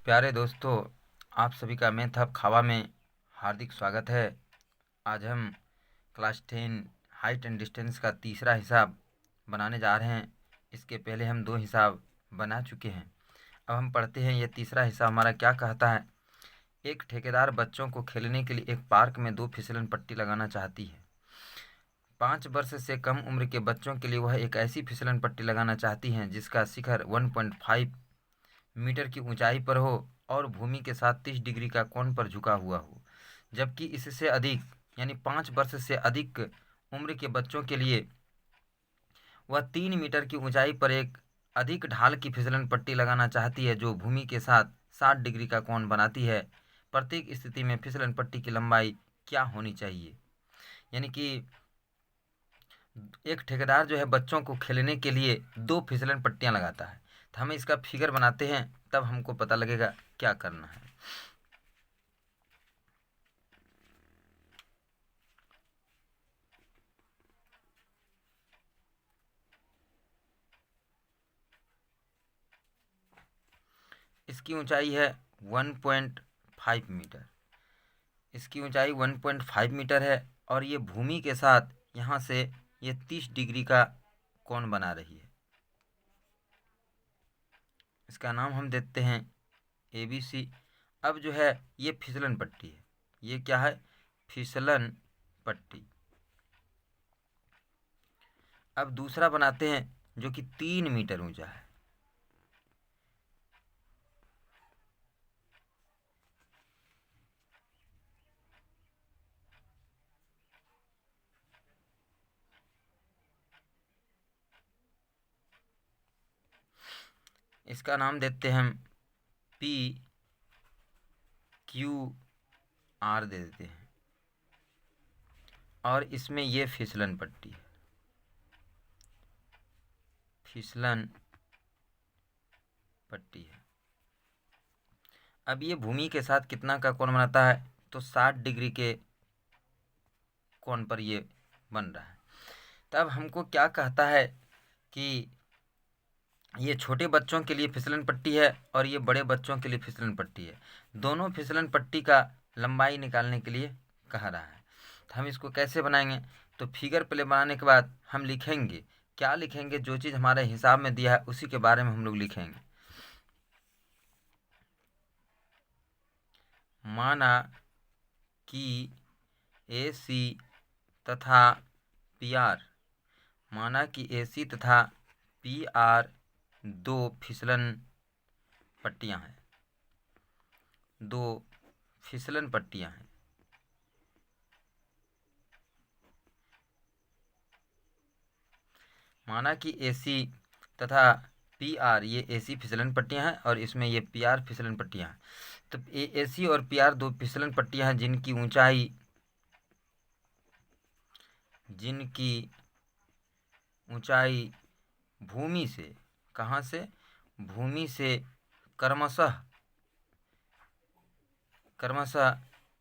प्यारे दोस्तों, आप सभी का मैथ हब खावा में हार्दिक स्वागत है। आज हम क्लास 10 हाइट एंड डिस्टेंस का तीसरा हिसाब बनाने जा रहे हैं। इसके पहले हम 2 हिसाब बना चुके हैं। अब हम पढ़ते हैं ये तीसरा हिसाब हमारा क्या कहता है। एक ठेकेदार बच्चों को खेलने के लिए एक पार्क में 2 फिसलन पट्टी लगाना चाहती है। 5 वर्ष से कम उम्र के बच्चों के लिए वह एक ऐसी फिसलन पट्टी लगाना चाहती हैं जिसका शिखर 1.5 मीटर की ऊंचाई पर हो और भूमि के साथ 30 डिग्री का कोण पर झुका हुआ हो, जबकि इससे अधिक यानी 5 वर्ष से अधिक उम्र के बच्चों के लिए वह 3 मीटर की ऊंचाई पर एक अधिक ढाल की फिसलन पट्टी लगाना चाहती है जो भूमि के साथ 60 डिग्री का कोण बनाती है। प्रत्येक स्थिति में फिसलन पट्टी की लंबाई क्या होनी चाहिए। यानी कि एक ठेकेदार जो है बच्चों को खेलने के लिए 2 फिसलन पट्टियां लगाता है। तो हमें इसका फिगर बनाते हैं, तब हमको पता लगेगा क्या करना है। इसकी ऊंचाई है 1.5 मीटर। इसकी ऊंचाई 1.5 मीटर है और ये भूमि के साथ यहाँ से ये 30 डिग्री का कोण बना रही है। इसका नाम हम देते हैं ABC। अब जो है ये फिसलन पट्टी है। ये क्या है? फिसलन पट्टी। अब दूसरा बनाते हैं जो कि 3 मीटर ऊंचा है। इसका नाम देते हैं हम PQR दे देते हैं। और इसमें ये फिसलन पट्टी है, फिसलन पट्टी है। अब ये भूमि के साथ कितना का कोण बनाता है? तो 60 डिग्री के कोण पर ये बन रहा है। तब हमको क्या कहता है कि ये छोटे बच्चों के लिए फिसलन पट्टी है और ये बड़े बच्चों के लिए फिसलन पट्टी है। दोनों फिसलन पट्टी का लंबाई निकालने के लिए कह रहा है। तो हम इसको कैसे बनाएंगे? तो फिगर पहले बनाने के बाद हम लिखेंगे, क्या लिखेंगे? जो चीज़ हमारे हिसाब में दिया है उसी के बारे में हम लोग लिखेंगे। माना कि AC तथा PR, माना कि AC तथा PR 2 फिसलन पट्टियां हैं, 2 फिसलन पट्टियां हैं। माना कि AC तथा PR ये AC फिसलन पट्टियां हैं और इसमें ये PR फिसलन पट्टियां हैं। तो AC और PR 2 फिसलन पट्टियां हैं जिनकी ऊंचाई भूमि से, कहाँ से? भूमि से क्रमशः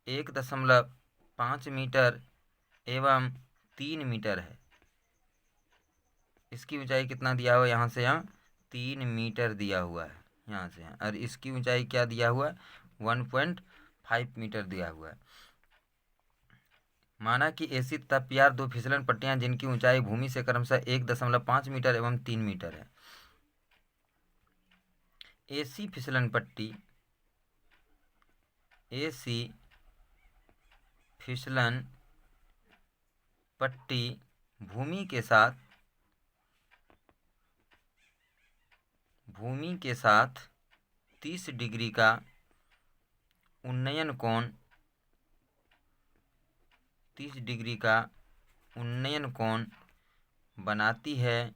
1.5 मीटर एवं 3 मीटर है। इसकी ऊंचाई कितना दिया हुआ है? यहाँ से यहाँ 3 मीटर दिया हुआ है, यहाँ से यहाँ। और इसकी ऊंचाई क्या दिया हुआ है? 1.5 मीटर दिया हुआ है। माना कि AC तथा PR 2 फिसलन पट्टियां जिनकी ऊंचाई भूमि से क्रमशः 1.5 मीटर एवं 3 मीटर है। AC फिसलन पट्टी, AC फिसलन पट्टी भूमि के साथ 30 डिग्री का उन्नयन कोण, 30 डिग्री का उन्नयन कोण बनाती है,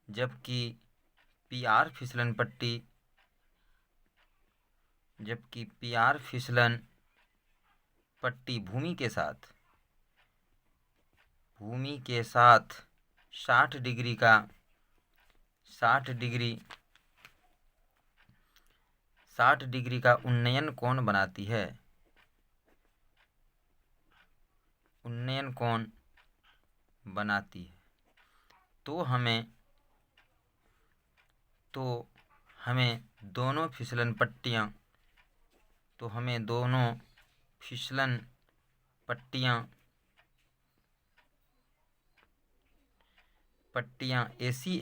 जबकि PR फिसलन पट्टी भूमि के साथ 60 डिग्री का उन्नयन कोण बनाती है, तो हमें तो हमें दोनों फिसलन पट्टियाँ एसी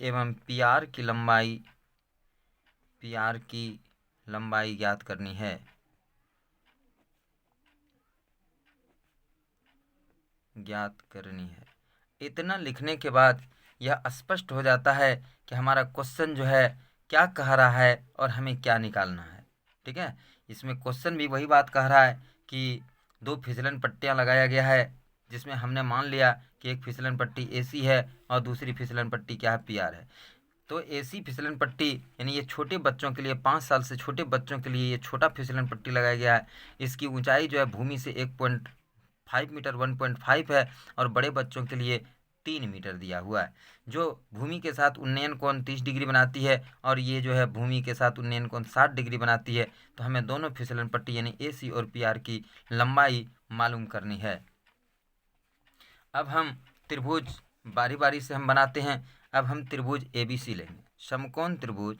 एवं पीआर की लंबाई ज्ञात करनी है। इतना लिखने के बाद यह स्पष्ट हो जाता है कि हमारा क्वेश्चन जो है क्या कह रहा है और हमें क्या निकालना है। ठीक है, इसमें क्वेश्चन भी वही बात कह रहा है कि दो फिसलन पट्टियाँ लगाया गया है, जिसमें हमने मान लिया कि एक फिसलन पट्टी एसी है और दूसरी फिसलन पट्टी क्या है, पीआर है। तो एसी फिसलन पट्टी यानी ये छोटे बच्चों के लिए, 5 साल से छोटे बच्चों के लिए ये छोटा फिसलन पट्टी लगाया गया है। इसकी ऊंचाई जो है भूमि से 1.5 मीटर 1.5 है और बड़े बच्चों के लिए 3 मीटर दिया हुआ है, जो भूमि के साथ उन्नयन कोण 30 डिग्री बनाती है और ये जो है भूमि के साथ उन्नयन कोण 60 डिग्री बनाती है। तो हमें दोनों फिसलन पट्टी यानी एसी और पीआर की लंबाई मालूम करनी है। अब हम त्रिभुज बारी बारी से हम बनाते हैं। अब हम त्रिभुज एबीसी लेंगे, समकोण त्रिभुज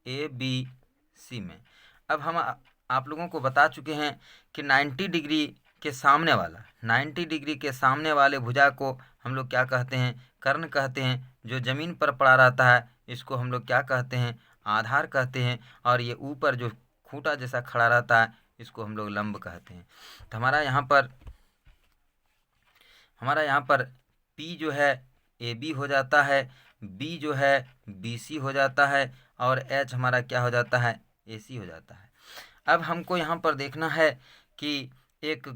एबीसी में। अब हम आप लोगों को बता चुके हैं कि 90 डिग्री के सामने वाले भुजा को हम लोग क्या कहते हैं, कर्ण कहते हैं। जो जमीन पर पड़ा रहता है इसको हम लोग क्या कहते हैं, आधार कहते हैं। और ये ऊपर जो खूंटा जैसा खड़ा रहता है इसको हम लोग लंब कहते हैं। तो हमारा यहाँ पर P जो है AB हो जाता है, B जो है BC हो जाता है और H हमारा क्या हो जाता है, AC हो जाता है। अब हमको यहाँ पर देखना है कि एक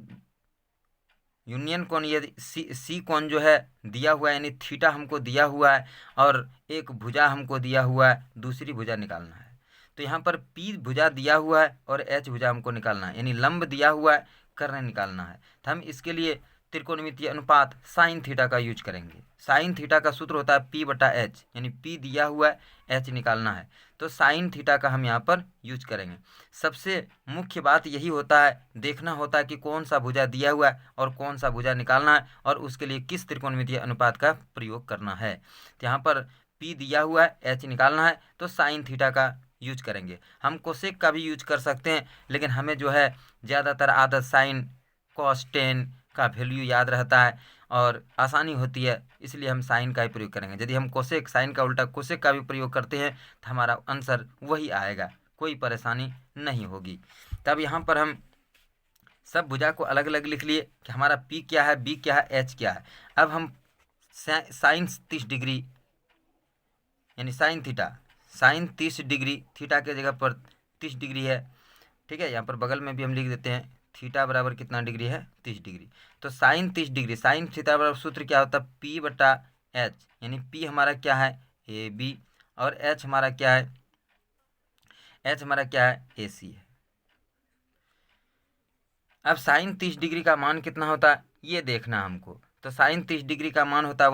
यूनियन कोण यदि सी कोण जो है दिया हुआ है यानी थीटा हमको दिया हुआ है और एक भुजा हमको दिया हुआ है, दूसरी भुजा निकालना है। तो यहाँ पर P भुजा दिया हुआ है और H भुजा हमको निकालना है, यानी लंब दिया हुआ है, कर्ण निकालना है। तो हम इसके लिए त्रिकोणमितीय अनुपात साइन थीटा का यूज करेंगे। साइन थीटा का सूत्र होता है P/H, यानी P दिया हुआ है, H निकालना है, तो साइन थीटा का हम यहाँ पर यूज करेंगे। सबसे मुख्य बात यही होता है, देखना होता है कि कौन सा भुजा दिया हुआ है और कौन सा भुजा निकालना है और उसके लिए किस त्रिकोणमितीय अनुपात का प्रयोग करना है। तो यहाँ पर P दिया हुआ है, H निकालना है, तो साइन थीटा का यूज करेंगे। हम कोसेक का भी यूज कर सकते हैं, लेकिन हमें जो है ज़्यादातर आदत साइन कॉस टेन का वैल्यू याद रहता है और आसानी होती है, इसलिए हम साइन का ही प्रयोग करेंगे। यदि हम कोसेक साइन का उल्टा कोसेक का भी प्रयोग करते हैं तो हमारा आंसर वही आएगा, कोई परेशानी नहीं होगी। तब यहाँ पर हम सब भुजा को अलग अलग लिख लिए कि हमारा P क्या है, B क्या है, H क्या है। अब हम साइन 30 डिग्री यानी साइन 30 डिग्री, थीटा के जगह पर 30 डिग्री है। ठीक है, यहाँ पर बगल में भी हम लिख देते हैं थीटा बराबर कितना डिग्री है, 30 डिग्री। तो साइन 30 डिग्री, साइन थीटा बराबर सूत्र क्या होता है, P/H, यानी P हमारा क्या है, AB और H हमारा क्या है, AC है। अब साइन 30 डिग्री का मान कितना होता है ये देखना हमको। तो साइन 30 डिग्री का मान होता है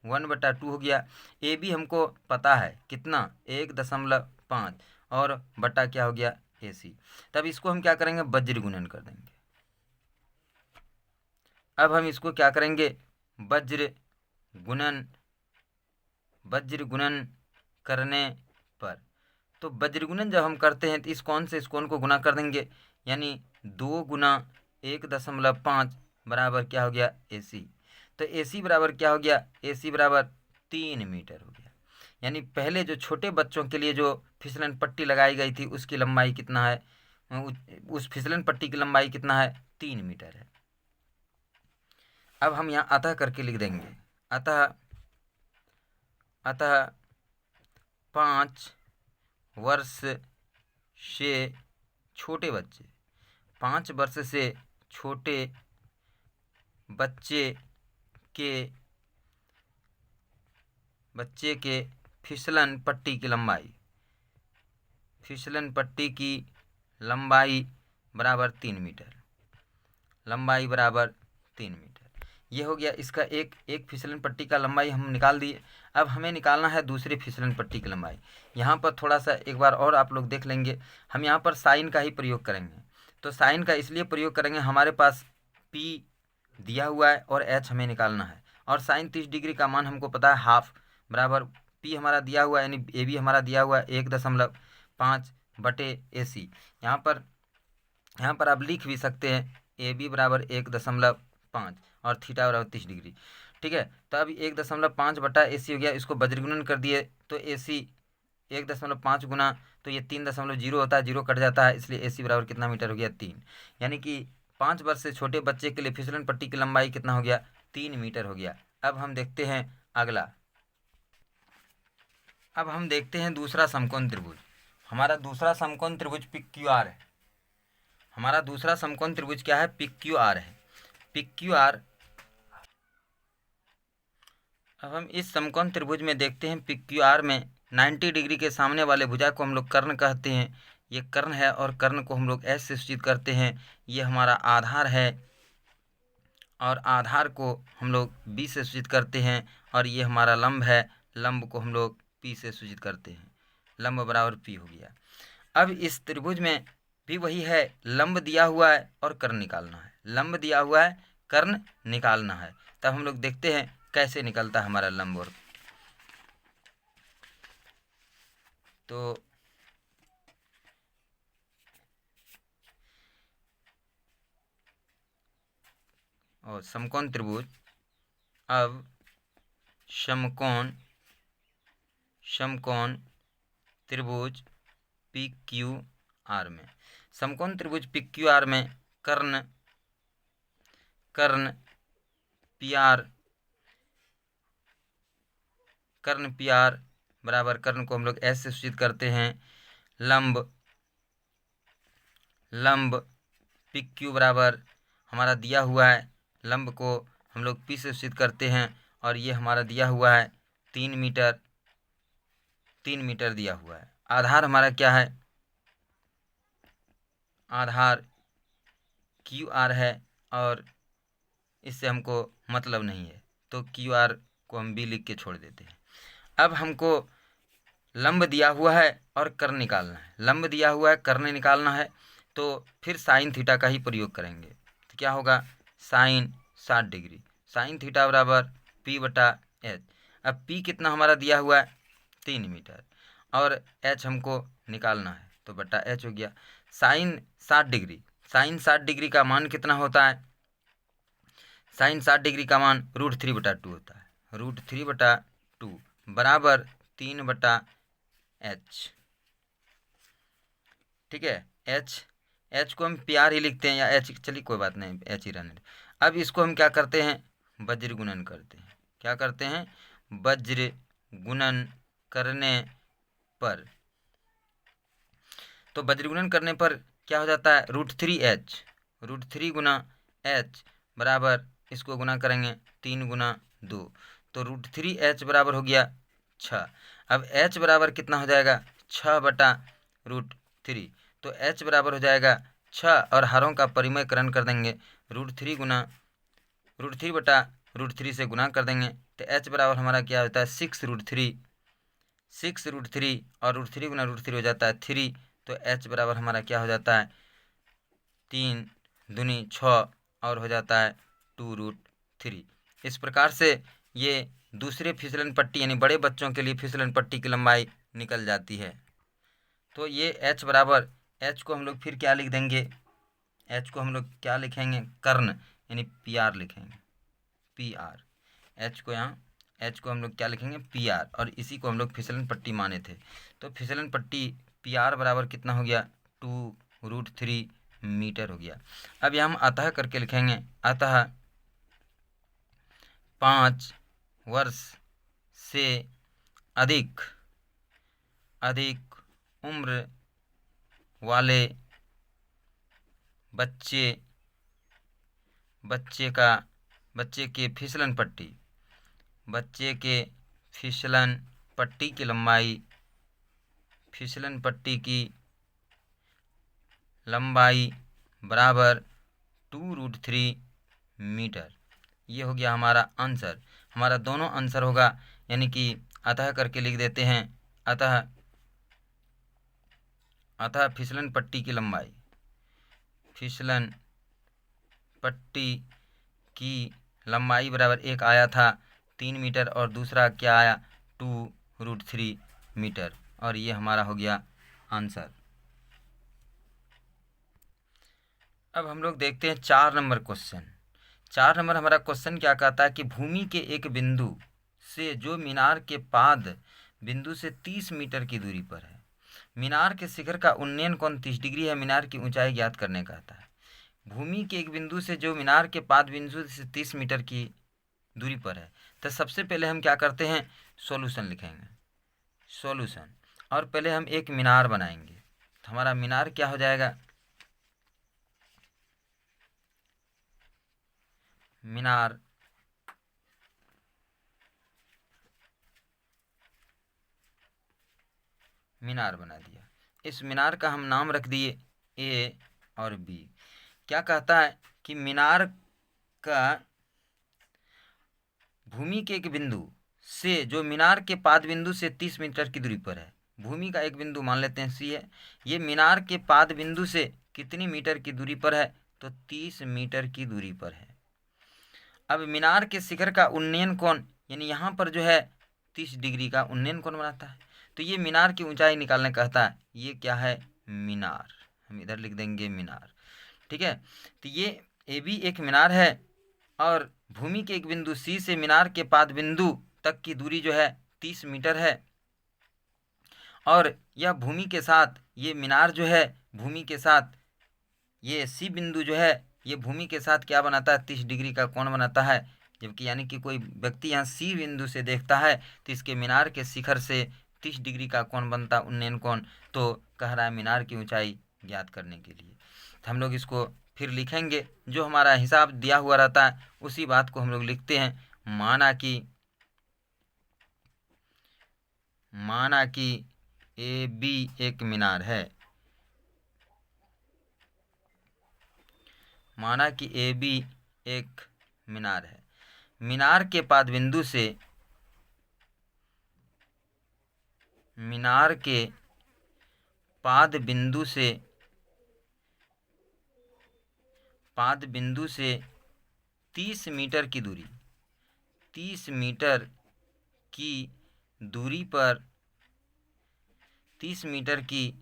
1/2 हो गया। AB हमको पता है कितना, 1.5 और बटा क्या हो गया, AC। तब इसको हम क्या करेंगे, वज्र गुणन कर देंगे। अब हम इसको क्या करेंगे, वज्र गुणन करने पर, तो वज्र गुणन जब हम करते हैं तो इस कोण से इस कोण को गुना कर देंगे, यानी 2 गुना 1.5 बराबर क्या हो गया, AC। तो AC बराबर क्या हो गया, AC बराबर 3 मीटर हो गया। यानी पहले जो छोटे बच्चों के लिए जो फिसलन पट्टी लगाई गई थी उसकी लंबाई कितना है, उस फिसलन पट्टी की लंबाई कितना है, 3 मीटर है। अब हम यहाँ अतः करके लिख देंगे, अतः 5 वर्ष से छोटे बच्चे, 5 वर्ष से छोटे बच्चे के फिसलन पट्टी की लंबाई बराबर 3 मीटर, ये हो गया इसका एक फिसलन पट्टी का लंबाई हम निकाल दिए। अब हमें निकालना है दूसरी फिसलन पट्टी की लंबाई। यहाँ पर थोड़ा सा एक बार और आप लोग देख लेंगे, हम यहाँ पर साइन का ही प्रयोग करेंगे। तो साइन का इसलिए प्रयोग करेंगे, हमारे पास P दिया हुआ है और H हमें निकालना है, और साइन 30 डिग्री का मान हमको पता है हाफ बराबर P हमारा दिया हुआ है, यानी AB हमारा दिया हुआ है 1.5/AC। यहाँ पर आप लिख भी सकते हैं AB बराबर 1.5 और थीटा बराबर 30 डिग्री। ठीक है, तो अब 1.5/AC हो गया, इसको वज्रगुणन कर दिए तो AC 1.5 गुना, तो ये 3.0 होता है, 0 कट जाता है, इसलिए AC बराबर कितना मीटर हो गया 3। यानी कि 5 वर्ष से छोटे बच्चे के लिए फिसलन पट्टी की लंबाई कितना हो गया 3 मीटर हो गया। अब हम देखते हैं अगला। अब हम देखते हैं दूसरा समकोण त्रिभुज। हमारा दूसरा समकोण त्रिभुज PQR है। हमारा दूसरा समकोण त्रिभुज क्या है PQR है। PQR, अब हम इस समकोण त्रिभुज में देखते हैं PQR में 90 डिग्री के सामने वाले भुजा को हम लोग कर्ण कहते हैं। ये कर्ण है और कर्ण को हम लोग S से सूचित करते हैं। ये हमारा आधार है और आधार को हम लोग B से सूचित करते हैं, और ये हमारा लंब है, लंब को हम लोग P से सूचित करते हैं। लंब बराबर P हो गया। अब इस त्रिभुज में भी वही है, लंब दिया हुआ है और कर्ण निकालना है, लंब दिया हुआ है कर्ण निकालना है। तब हम लोग देखते हैं कैसे निकलता है हमारा लंब। और समकोण त्रिभुज, अब समकोण त्रिभुज PQR में, समकोण त्रिभुज PQR में कर्ण PR बराबर, कर्ण को हम लोग S से सूचित करते हैं, लंब PQ बराबर हमारा दिया हुआ है, लंब को हम लोग P से सूचित करते हैं, और ये हमारा दिया हुआ है 3 मीटर दिया हुआ है। आधार हमारा क्या है, आधार QR है, और इससे हमको मतलब नहीं है, तो QR को हम B लिख के छोड़ देते हैं। अब हमको लंब दिया हुआ है और कर्ण निकालना है, लंब दिया हुआ है कर्ण निकालना है, तो फिर साइन थीटा का ही प्रयोग करेंगे। तो क्या होगा साइन 60 डिग्री, साइन थीटा बराबर P/H। अब P कितना हमारा दिया हुआ है 3 मीटर, और H हमको निकालना है, तो बटा H हो गया। साइन 60 डिग्री, साइन 60 डिग्री का मान कितना होता है, साइन 60 डिग्री का मान √3/2 होता है, √3/2 बराबर 3/H। ठीक है, H को हम PR ही लिखते हैं, या H, चलिए कोई बात नहीं, H ही रहने। अब इसको हम क्या करते हैं वज्र गुणन करते हैं। क्या करते हैं वज्र गुणन करने पर, तो वज्र गुणन करने पर क्या हो जाता है √3H, √3 गुना H बराबर, इसको गुना करेंगे 3 गुना 2, तो √3H बराबर हो गया 6। अब H बराबर कितना हो जाएगा 6/√3, तो H बराबर हो जाएगा 6, और हरों का परिमयकरण कर देंगे, √3 से गुना कर देंगे, तो H बराबर हमारा क्या होता है 6√3, और √3 गुना √3 हो जाता है 3, तो H बराबर हमारा क्या हो जाता है 3 दूनी 6, और हो जाता है 2√3। इस प्रकार से ये दूसरे फिसलन पट्टी यानी बड़े बच्चों के लिए फिसलन पट्टी की लंबाई निकल जाती है। तो ये H बराबर, H को हम लोग फिर क्या लिख देंगे, H को हम लोग क्या लिखेंगे कर्ण, यानी PR लिखेंगे, PR। H को हम लोग क्या लिखेंगे PR, और इसी को हम लोग फिसलन पट्टी माने थे। तो फिसलन पट्टी PR बराबर कितना हो गया 2√3 मीटर हो गया। अब यह हम अतः करके लिखेंगे, अतः 5 वर्ष से अधिक उम्र वाले बच्चे के फिसलन पट्टी की लंबाई बराबर 2√3 मीटर। ये हो गया हमारा आंसर। हमारा दोनों आंसर होगा, यानी कि अतः करके लिख देते हैं, अतः फिसलन पट्टी की लंबाई फिसलन पट्टी की लंबाई बराबर एक आया था 3 मीटर और दूसरा क्या आया 2√3 मीटर, और ये हमारा हो गया आंसर। अब हम लोग देखते हैं 4 नंबर क्वेश्चन। 4 नंबर हमारा क्वेश्चन क्या कहता है कि भूमि के एक बिंदु से जो मीनार के पाद बिंदु से 30 मीटर की दूरी पर है, मीनार के शिखर का उन्नयन कोण 30 डिग्री है, मीनार की ऊंचाई ज्ञात करने कहता है। भूमि के एक बिंदु से जो मीनार के पाद बिंदु से 30 मीटर की दूरी पर है, तो सबसे पहले हम क्या करते हैं, सॉल्यूशन लिखेंगे, सॉल्यूशन, और पहले हम एक मीनार बनाएंगे। तो हमारा मीनार क्या हो जाएगा, मीनार मीनार बना दिया। इस मीनार का हम नाम रख दिए ए और बी। क्या कहता है कि मीनार का भूमि के एक बिंदु से जो मीनार के पाद बिंदु से 30 मीटर की दूरी पर है, भूमि का एक बिंदु मान लेते हैं सी है, ये मीनार के पाद बिंदु से कितनी मीटर की दूरी पर है, तो 30 मीटर की दूरी पर है। अब मीनार के शिखर का उन्नयन कोण, यानी यहाँ पर जो है 30 डिग्री का उन्नयन कोण बनाता है, तो ये मीनार की ऊंचाई निकालने कहता है। ये क्या है, मीनार, हम इधर लिख देंगे मीनार, ठीक है। तो ये ए बी एक मीनार है, और भूमि के एक बिंदु सी से मीनार के पाद बिंदु तक की दूरी जो है 30 मीटर है, और यह भूमि के साथ, ये मीनार जो है भूमि के साथ, ये सी बिंदु जो है ये भूमि के साथ क्या बनाता है, 30 डिग्री का कोण बनाता है। जबकि यानी कि कोई व्यक्ति यहाँ सी बिंदु से देखता है तो इसके मीनार के शिखर से 30 डिग्री का कोण बनता, उन्नयन कोण। तो कह रहा है मीनार की ऊंचाई ज्ञात करने के लिए। तो हम लोग इसको फिर लिखेंगे, जो हमारा हिसाब दिया हुआ रहता है उसी बात को हम लोग लिखते हैं। माना कि ए बी एक मीनार है, माना कि ए बी एक मीनार है, मीनार के पाद बिंदु से, मीनार के पाद बिंदु से, पाद बिंदु से 30 मीटर की दूरी, 30 मीटर की दूरी पर, 30 मीटर की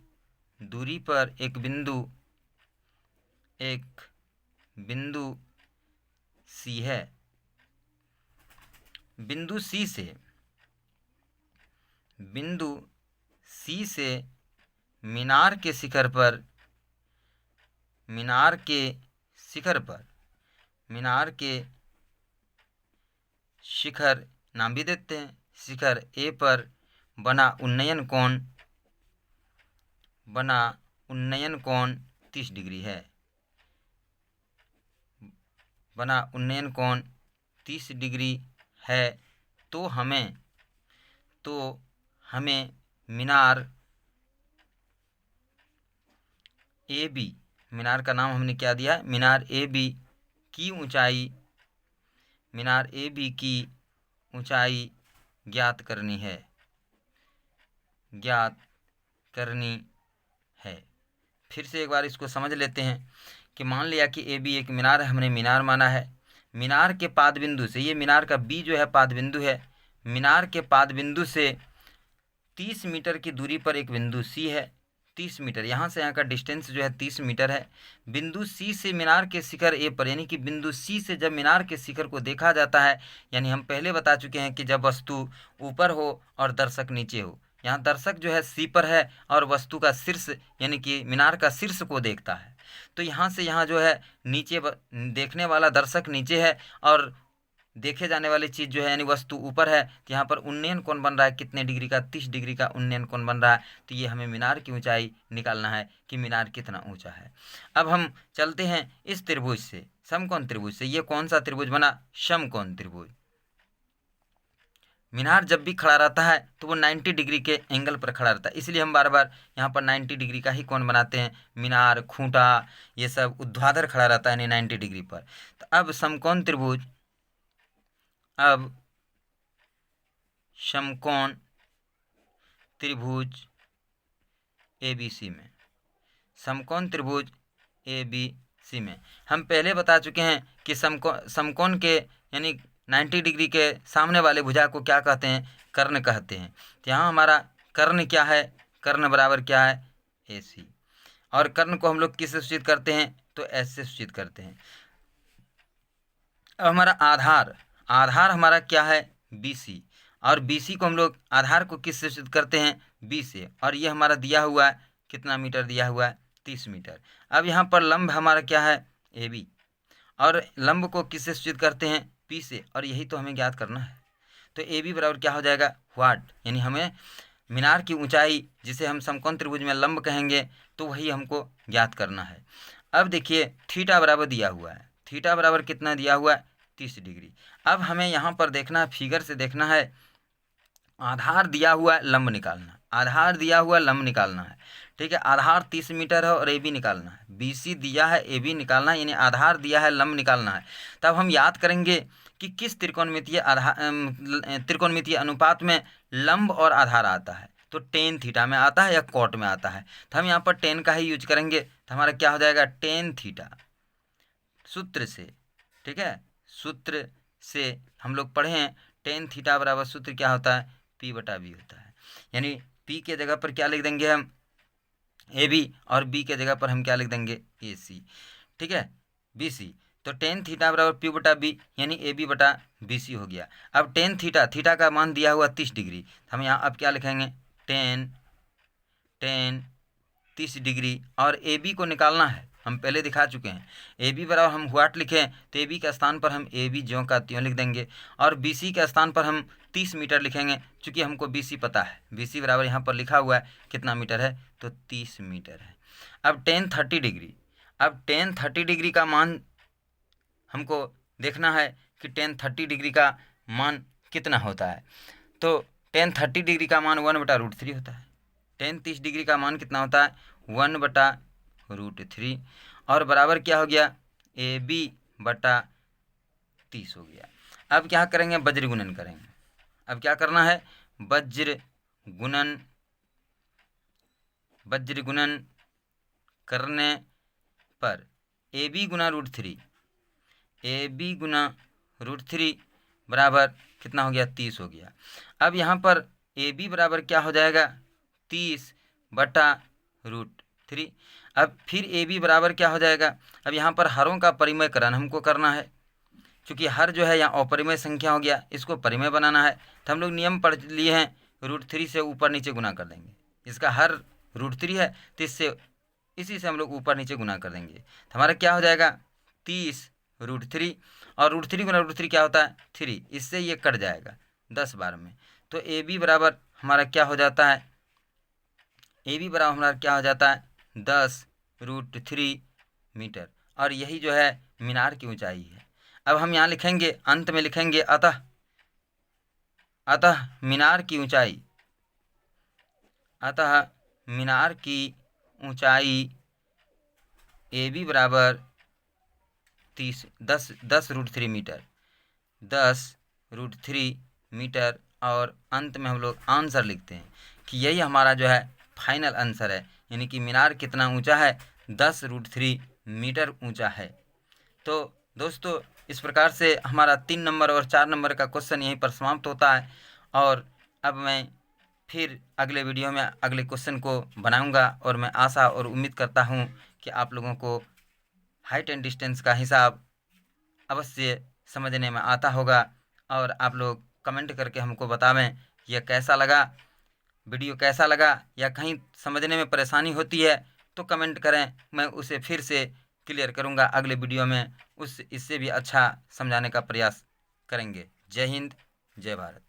दूरी पर एक बिंदु सी है। बिंदु सी से मीनार के शिखर पर, मीनार के शिखर नाम भी देते हैं, शिखर ए पर बना उन्नयन कोण 30 डिग्री है, बना उन्नयन कोण 30 डिग्री है। तो हमें मीनार ए बी, मीनार का नाम हमने क्या दिया, मीनार ए बी की ऊंचाई, मीनार ए बी की ऊंचाई ज्ञात करनी है, फिर से एक बार इसको समझ लेते हैं कि मान लिया कि ए बी एक मीनार है, हमने मीनार माना है, मीनार के पाद बिंदु से, ये मीनार का बी जो है पाद बिंदु है, मीनार के पाद बिंदु से 30 मीटर की दूरी पर एक बिंदु सी है, 30 मीटर, यहाँ से यहाँ का डिस्टेंस जो है 30 मीटर है। बिंदु सी से मीनार के शिखर ए पर, यानी कि बिंदु सी से जब मीनार के शिखर को देखा जाता है, यानी हम पहले बता चुके हैं कि जब वस्तु ऊपर हो और दर्शक नीचे हो, यहाँ दर्शक जो है सी पर है और वस्तु का शीर्ष यानी कि मीनार का शीर्ष को देखता है, तो यहाँ से यहाँ जो है नीचे देखने वाला दर्शक नीचे है और देखे जाने वाली चीज़ जो है यानी वस्तु ऊपर है। तो यहाँ पर उन्नयन कोण बन रहा है कितने डिग्री का, 30 डिग्री का उन्नयन कोण बन रहा है। तो ये हमें मीनार की ऊंचाई निकालना है कि मीनार कितना ऊंचा है। अब हम चलते हैं इस त्रिभुज से, समकोण त्रिभुज से। ये कौन सा त्रिभुज बना, समकोण त्रिभुज। मीनार जब भी खड़ा रहता है तो वो 90 डिग्री के एंगल पर खड़ा रहता है, इसलिए हम बार बार यहाँ पर 90 डिग्री का ही कोण बनाते हैं। मीनार, खूंटा, ये सब ऊर्ध्वाधर खड़ा रहता है यानी 90 डिग्री पर। तो अब समकोण त्रिभुज, अब समकोण त्रिभुज ABC में, समकोण त्रिभुज ABC में। हम पहले बता चुके हैं कि समकोण के यानी 90 डिग्री के सामने वाले भुजा को क्या कहते हैं, कर्ण कहते हैं। तो यहाँ हमारा कर्ण क्या है, कर्ण बराबर क्या है, AC। और कर्ण को हम लोग किससे सूचित करते हैं, तो S से सूचित करते हैं। अब हमारा आधार, आधार हमारा क्या है, BC। और BC को हम लोग आधार को किससे सूचित करते हैं, B से। और ये हमारा दिया हुआ है, कितना मीटर दिया हुआ है, 30 मीटर। अब यहाँ पर लंब हमारा क्या है, AB। और लंब को किससे सूचित करते हैं, P से। और यही तो हमें ज्ञात करना है। तो AB बराबर क्या हो जाएगा, वाट। यानी हमें मीनार की ऊंचाई, जिसे हम समकोण त्रिभुज में लंब कहेंगे, तो वही हमको ज्ञात करना है। अब देखिए थीटा बराबर दिया हुआ है, थीटा बराबर कितना दिया हुआ है, 30 डिग्री। अब हमें यहाँ पर देखना है, फिगर से देखना है, आधार दिया हुआ है, लंब निकालना, आधार दिया हुआ लंब निकालना है। ठीक है, आधार 30 मीटर है और AB निकालना है, BC दिया है, AB निकालना है, यानी आधार दिया है, लंब निकालना है। तब हम याद करेंगे कि किस त्रिकोणमितीय त्रिकोणमितीय अनुपात में लंब और आधार आता है, तो टेन थीटा में आता है या कॉट में आता है। तो हम यहाँ पर टेन का ही यूज करेंगे, तो हमारा क्या हो जाएगा, टेन थीटा। सूत्र से, ठीक है, सूत्र से हम लोग पढ़े हैं, टेन थीटा बराबर सूत्र क्या होता है, P/B होता है। यानी P के जगह पर क्या लिख देंगे हम, AB, और B के जगह पर हम क्या लिख देंगे, AC। ठीक है, BC। तो टेन थीटा बराबर P/B, यानी AB/BC हो गया। अब टेन थीटा, थीटा का मान दिया हुआ 30 डिग्री, हम यहाँ अब क्या लिखेंगे, टेन 30 डिग्री। और AB को निकालना है, हम पहले दिखा चुके हैं। AB बराबर हम वाट लिखें तो AB के स्थान पर हम AB ज्यों का त्यों लिख देंगे, और BC के स्थान पर हम 30 मीटर लिखेंगे, क्योंकि हमको BC पता है। BC बराबर यहाँ पर लिखा हुआ है कितना मीटर है, तो 30 मीटर है। अब टेन 30 डिग्री, अब टेन 30 डिग्री का मान हमको देखना है कि टेन 30 डिग्री का मान कितना होता है। तो टेन 30 डिग्री का मान 1/√3 होता है। टेन 30 डिग्री का मान कितना होता है, 1/√3। और बराबर क्या हो गया, AB/30 हो गया। अब क्या करेंगे, वज्र गुणन करेंगे। अब क्या करना है, वज्र गुणन करने पर AB गुना √3, AB गुना √3 बराबर कितना हो गया, 30 हो गया। अब यहाँ पर AB बराबर क्या हो जाएगा, 30/√3। अब फिर AB बराबर क्या हो जाएगा, अब यहाँ पर हरों का परिमयकरण हमको करना है, क्योंकि हर जो है यहाँ अपरिमेय संख्या हो गया, इसको परिमेय बनाना है। तो हम लोग नियम पढ़ लिए हैं, √3 से ऊपर नीचे गुना कर देंगे। इसका हर √3 है, तो इसी से हम लोग ऊपर नीचे गुना कर देंगे। तो हमारा क्या हो जाएगा, 30√3, और √3 गुना √3 क्या होता है, 3, इससे ये कट जाएगा 10 बार में। तो AB बराबर हमारा क्या हो जाता है, AB बराबर हमारा क्या हो जाता है, 10√3 मीटर। और यही जो है मीनार की ऊंचाई है। अब हम यहाँ लिखेंगे, अंत में लिखेंगे, अतः मीनार की ऊंचाई, अतः मीनार की ऊंचाई AB बराबर 10√3 मीटर, 10√3 मीटर। और अंत में हम लोग आंसर लिखते हैं कि यही हमारा जो है फाइनल आंसर है, यानी कि मीनार कितना ऊंचा है, 10√3 मीटर ऊंचा है। तो दोस्तों इस प्रकार से हमारा 3 नंबर और 4 नंबर का क्वेश्चन यहीं पर समाप्त होता है। और अब मैं फिर अगले वीडियो में अगले क्वेश्चन को बनाऊंगा, और मैं आशा और उम्मीद करता हूं कि आप लोगों को हाइट एंड डिस्टेंस का हिसाब अवश्य समझने में आता होगा। और आप लोग कमेंट करके हमको बतावें यह कैसा लगा, वीडियो कैसा लगा, या कहीं समझने में परेशानी होती है तो कमेंट करें, मैं उसे फिर से क्लियर करूंगा अगले वीडियो में, इससे भी अच्छा समझाने का प्रयास करेंगे। जय हिंद, जय भारत।